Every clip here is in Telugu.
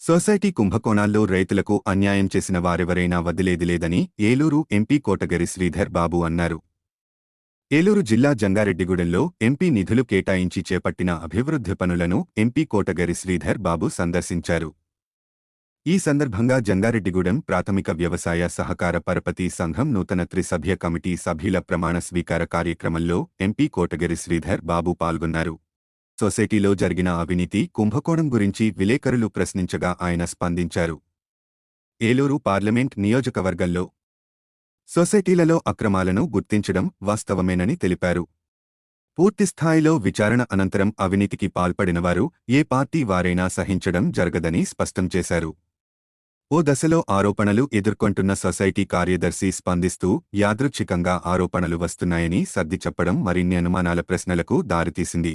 సొసైటీ కుంభకోణాల్లో రైతులకు అన్యాయం చేసిన వారెవరైనా వదిలేదిలేదని ఏలూరు ఎంపీ కోటగిరి శ్రీధర్ బాబు అన్నారు. ఏలూరు జిల్లా జంగారెడ్డిగూడెంలో ఎంపీ నిధులు కేటాయించి చేపట్టిన అభివృద్ధి పనులను ఎంపీ కోటగిరి శ్రీధర్ బాబు సందర్శించారు. ఈ సందర్భంగా జంగారెడ్డిగూడెం ప్రాథమిక వ్యవసాయ సహకార పరపతి సంఘం నూతన త్రిసభ్య కమిటీ సభ్యుల ప్రమాణ స్వీకార కార్యక్రమంలో ఎంపీ కోటగిరి శ్రీధర్ బాబు పాల్గొన్నారు. సొసైటీలో జరిగిన అవినీతి కుంభకోణం గురించి విలేకరులు ప్రశ్నించగా ఆయన స్పందించారు. ఏలూరు పార్లమెంట్ నియోజకవర్గంలో సొసైటీలలో అక్రమాలను గుర్తించడం వాస్తవమేనని తెలిపారు. పూర్తిస్థాయిలో విచారణ అనంతరం అవినీతికి పాల్పడినవారు ఏ పార్టీ వారైనా సహించడం జరగదని స్పష్టం చేశారు. ఓ దశలో ఆరోపణలు ఎదుర్కొంటున్న సొసైటీ కార్యదర్శి స్పందిస్తూ యాదృచ్ఛికంగా ఆరోపణలు వస్తున్నాయని సర్ది చెప్పడం మరిన్ని అనుమానాల ప్రశ్నలకు దారితీసింది.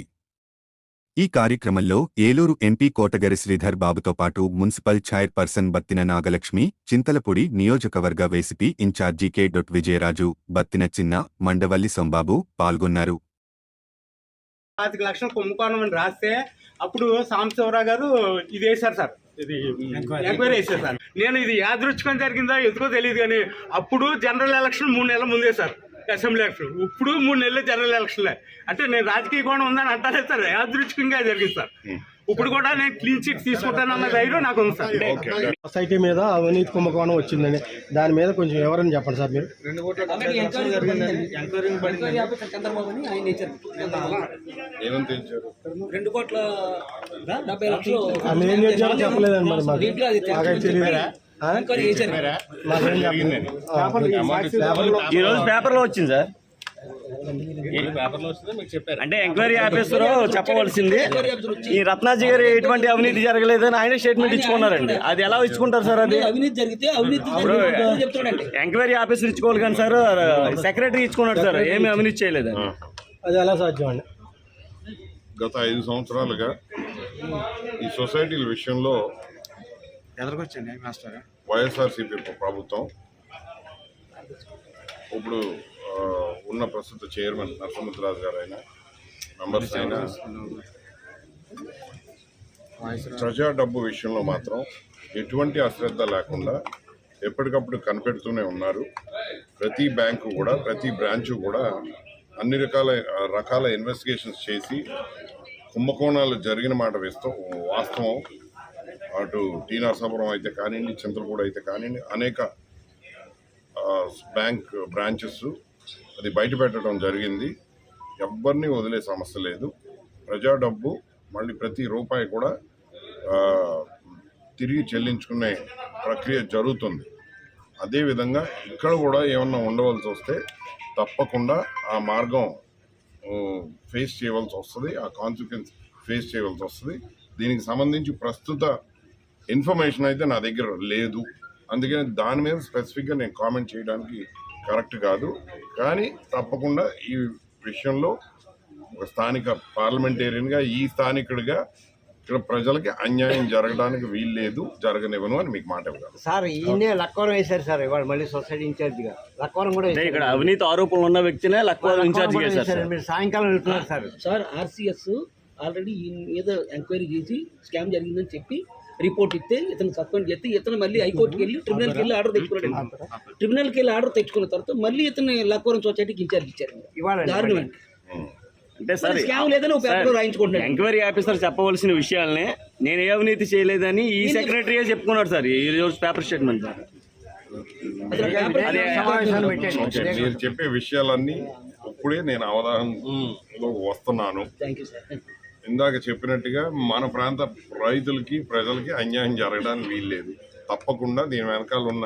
ఈ కార్యక్రమంలో ఏలూరు ఎంపీ కోటగిరి శ్రీధర్ బాబుతో పాటు మున్సిపల్ చైర్పర్సన్ బత్తిన నాగలక్ష్మి, చింతలపూడి నియోజకవర్గ YCP incharge K. Vijayaraju, Battina Chinna, Mandavalli Sombabu పాల్గొన్నారు. 5 లక్షల కుంభకోణం అని రాస్తే అప్పుడు సాంబశివరావు గారు ఇది వేశారు సార్, ఇది ఎంక్వైరీ వేసారు సార్. నేను ఇది యాదృచ్ఛికం జరిగిందా ఎందుకో తెలియదు, కానీ అప్పుడు జనరల్ ఎలక్షన్ 3 నెలల ముందే సార్, అసెంబ్లీ ఎలక్షన్. ఇప్పుడు 3 నెలలు జనరల్ ఎలక్షన్లే. అంటే నేను రాజకీయ కోణం ఉందని అంటానే సార్, యాదృచ్ఛికంగా జరిగింది సార్. ఇప్పుడు కూడా నేను క్లీన్ చిట్ తీసుకుంటానన్న ధైర్యం నాకు ఉంది సార్. సొసైటీ మీద అవినీతి కుంభకోణం వచ్చిందండి, దాని మీద కొంచెం వివరణ చెప్పండి సార్. మీరు 2 కోట్ల ఏం చేశారో చెప్పలేదండి. మరి మాకు తెలియదా? ఈ రోజు పేపర్లో వచ్చింది సార్. అంటే ఎంక్వైరీ ఆఫీసర్ చెప్పవలసింది ఈ రత్నాజీ గారు ఎటువంటి అవినీతి జరగలేదని ఆయన స్టేట్మెంట్ ఇచ్చుకున్నారండి. అది ఎలా ఇచ్చుకుంటారు సార్? అది ఎంక్వైరీ ఆఫీసర్ ఇచ్చుకోవాలి కానీ సార్ సెక్రటరీ ఇచ్చుకున్నాడు సార్, ఏమి అవినీతి చేయలేదు. అది ఎలా సాధ్యం అండి? గత 5 సంవత్సరాలుగా ఈ సొసైటీల విషయంలో వైఎస్ఆర్సీపీ ప్రభుత్వం, ఇప్పుడు ఉన్న ప్రస్తుత చైర్మన్ నరసింహరాజు గారు అయినా, మెంబర్స్ అయినా, ప్రజా డబ్బు విషయంలో మాత్రం ఎటువంటి అశ్రద్ధ లేకుండా ఎప్పటికప్పుడు కనిపెడుతూనే ఉన్నారు. ప్రతి బ్యాంకు కూడా, ప్రతి బ్రాంచు కూడా అన్ని రకాల ఇన్వెస్టిగేషన్స్ చేసి కుంభకోణాలు జరిగిన మాట వాస్తవం. అటు టీ నరసాపురం అయితే కానివ్వండి, చింతలపూడి అయితే కానివ్వండి, అనేక బ్యాంక్ బ్రాంచెస్ అది బయట పెట్టడం జరిగింది. ఎవ్వరిని వదిలే సమస్య లేదు. ప్రజా డబ్బు మళ్ళీ ప్రతి రూపాయి కూడా తిరిగి చెల్లించుకునే ప్రక్రియ జరుగుతుంది. అదేవిధంగా ఇక్కడ కూడా ఏమన్నా ఉండవలసి వస్తే తప్పకుండా ఆ మార్గం ఫేస్ చేయవలసి వస్తుంది, ఆ కాన్సిక్వెన్స్ ఫేస్ చేయవలసి వస్తుంది. దీనికి సంబంధించి ప్రస్తుత ఇన్ఫర్మేషన్ అయితే నా దగ్గర లేదు, అందుకని దాని మీద స్పెసిఫిక్గా నేను కామెంట్ చేయడానికి కరెక్ట్ కాదు. కానీ తప్పకుండా ఈ విషయంలో ఒక స్థానిక పార్లమెంటేరియన్గా, ఈ స్థానికుడిగా ఇక్కడ ప్రజలకి అన్యాయం జరగడానికి వీల్లేదు, జరగనివ్వను అని మీకు మాట ఇవ్వగలను సార్. ఈయనే లక్వరం వేశారు సార్, ఇవాళ మళ్ళీ సొసైటీ ఇన్ఛార్జిగా లక్వరం కూడా ఇక్కడ అవినీతి ఆరోపణలు ఉన్న వ్యక్తినే లక్వరం ఇన్ఛార్జ్ చేశారు. మీరు సాయంకాలం వెళ్తున్నారు సార్. సార్ ఆర్సీఎస్ ఆల్రెడీ ఏదో ఎంక్వైరీ చేసి స్కామ్ జరిగిందని చెప్పి రిపోర్ట్ ఇస్తే ఇతను సస్పెండ్ చేస్తే ఇతను మళ్ళీ హైకోర్టుకి వెళ్ళి ట్రిబ్యునల్కి వెళ్ళి ఆర్డర్ తెచ్చుకున్నాడు. ట్రిబ్యునల్కి వెళ్ళి ఆర్డర్ తెచ్చుకున్న తర్వాత మళ్ళీ ఇతను లక్వరం సొసైటీకి ఇన్ఛార్జ్ ఇచ్చారు. దారుణం అంటే సార్ స్కామ్ లేదని ఒక పేపర్ రాయించుకుంటున్నాడు. ఎంక్వైరీ ఆఫీసర్ చెప్పవలసిన విషయాలనే నేను ఏ అవినీతి చేయలేదని ఈ సెక్రటరీయే చెప్పుకున్నాడు సార్. ఈ రోజు పేపర్ స్టేట్మెంట్ సార్. మీరు చెప్పే విషయాలన్నీ ఇప్పుడే నేను అవగాహనలో వస్తున్నాను. ఇందాక చెప్పినట్టుగా మన ప్రాంత రైతులకి, ప్రజలకి అన్యాయం జరగడానికి వీల్లేదు. తప్పకుండా దీని వెనకాల ఉన్న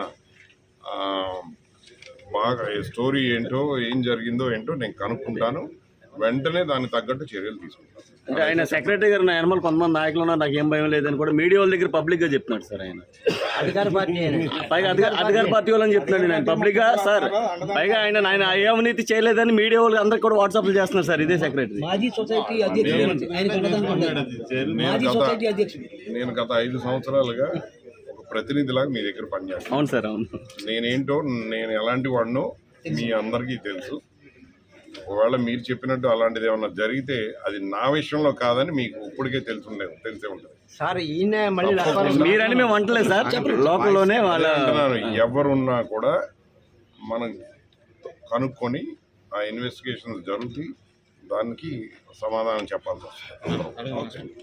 బాగా స్టోరీ ఏంటో, ఏం జరిగిందో ఏంటో నేను కనుక్కుంటాను. వెంటనే దానికి తగ్గట్టు చర్యలు తీసుకుంటాను. అంటే ఆయన సెక్రటరీ గారు ఎనమల్ కొంతమంది నాయకులు ఉన్నారు, నాకు ఏం భయం లేదని కూడా మీడియా వాళ్ళ దగ్గర పబ్లిక్ గా చెప్తున్నాడు సార్. ఆయన అధికార పార్టీ, పైగా అధికార పార్టీ వాళ్ళని చెప్తున్నాడు నేను పబ్లిక్ గా సార్. పైగా ఆయన ఏ అవినీతి చేయలేదని మీడియా వాళ్ళు అందరికి కూడా వాట్సాప్ చేస్తున్నారు సార్. ఇదే సెక్రటరీ. మాజీ సొసైటీ నేను గత 5 సంవత్సరాలుగా ఒక ప్రతినిధిలాగా మీ దగ్గర పనిచేస్తాను. అవును సార్, అవును. నేను ఎలాంటి వాడినో మీ అందరికీ తెలుసు. ఒకవేళ మీరు చెప్పినట్టు అలాంటిది ఏమన్నా జరిగితే అది నా విషయంలో కాదని మీకు ఇప్పటికే తెలిసే ఉంటుంది. సార్ ఈయన మళ్ళీ మీరని మేము అంటలేదు సార్, లోకల్లోనే వాళ్ళ అంటున్నాను, ఎవరున్నా కూడా మనం కనుక్కొని ఆ ఇన్వెస్టిగేషన్స్ జరుగుతాయి, దానికి సమాధానం చెప్పాల్సి వస్తుంది.